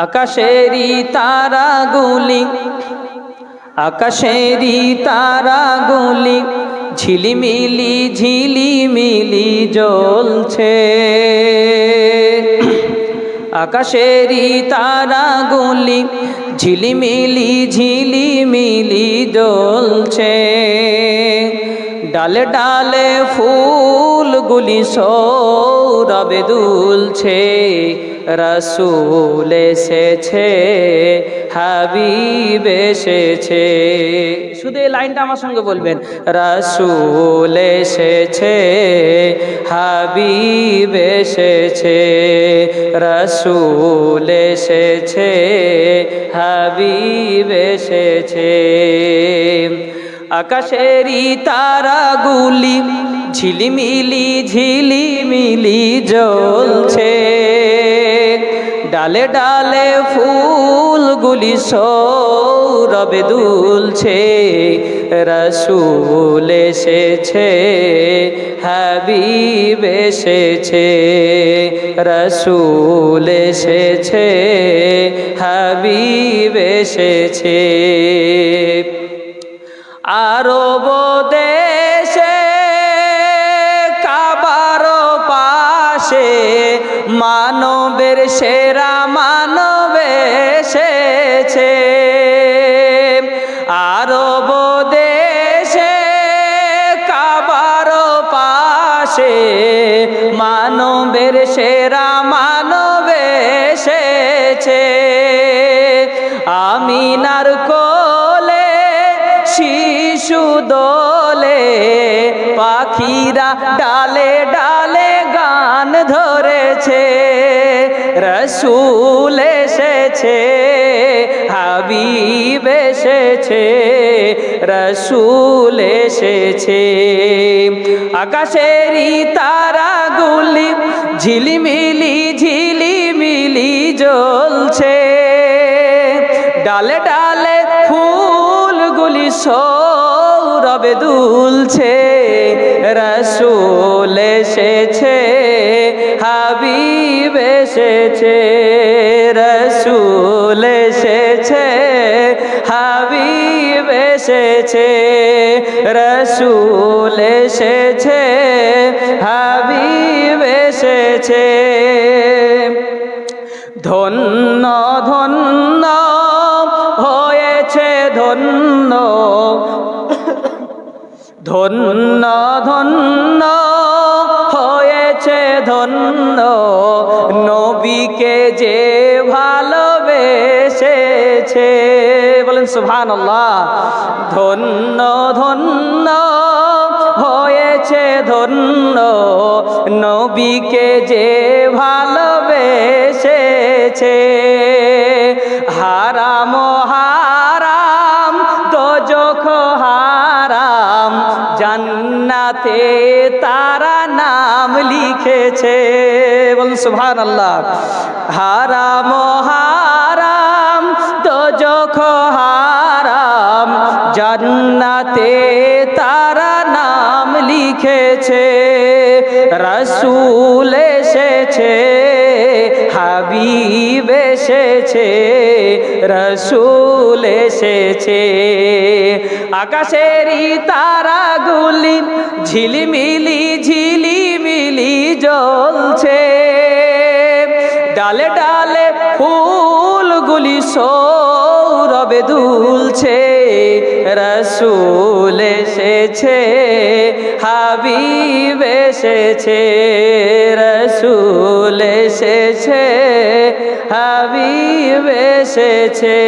আকাশেরই তারাগুলি আকাশেরই তারাগুলি ঝিলিমিলি ঝিলিমিলি জ্বলছে। আকাশেরই তারাগুলি ঝিলিমিলি ঝিলিমিলি জ্বলছে। ডালে ডালে ফুলগুলি সৌরভে দুলছে। রাসূল এসেছে, হাবিব এসেছে। শুধু এই লাইনটা আমার সঙ্গে বলবেন, রাসূল এসেছে, হাবিব এসেছে। রাসূল এসেছে, হাবিব এসেছে। আকাশেরই তারাগুলি ঝিলিমিলি ঝিলিমিলি জ্বলছে। ডালে ডালে ফুলগুলি সৌরভে দুলছে। রাসূল এসেছে, হাবিব এসেছে। রাসূল এসেছে, হাবিব এসেছে। আরব দেশে কাবার পাশে মানবের সেরা মানব এসেছে। আরব দেশে কাবার পাশে মানবের সেরা মানব এসেছে। আমিনার কোলে শিশু দোলে, পাখিরা ডালে ডালে গান ধরেছে। রাসূল এসেছে, হাবিব এসেছে। রাসূল এসেছে। আকাশেরই তারাগুলি ঝিলিমিলি ঝিলিমিলি জ্বলছে। ডালে ডালে ফুলগুলি সৌরভে দুলছে। রাসূল এসেছে, হাবিব এসেছে। রাসূল এসেছে, হাবিব এসেছে। রাসূল এসেছে, হাবিব এসেছে। ধন্য ধন্য হয়েছে ধন্য, ধন্য ধন্য হয়েছে ধন্য নবীকে যে ভালোবেসেছে। বলেন সুবহানাল্লাহ। ধন্য ধন্য হয়েছে ধন্য নবীকে যে ভালোবেসেছে। হারাম হারাম দোজখ হারাম জান্নাতে তারা নাম লিখেছে। বলুন সুবহানাল্লাহ। হারাম হারাম দোজখ হারাম জান্নাতে তারা নাম লিখেছে। রাসূল এসেছে, হাবিব এসেছে। রাসূল এসেছে। আকাশেরই তারাগুলি ঝিলিমিলি ঝিলিমিলি জ্বলছে। ডালে ডালে ফুলগুলি সৌরভে দুলছে। রাসূল এসেছে, হাবিব এসেছে। রাসূল এসেছে, হাবিব এসেছে।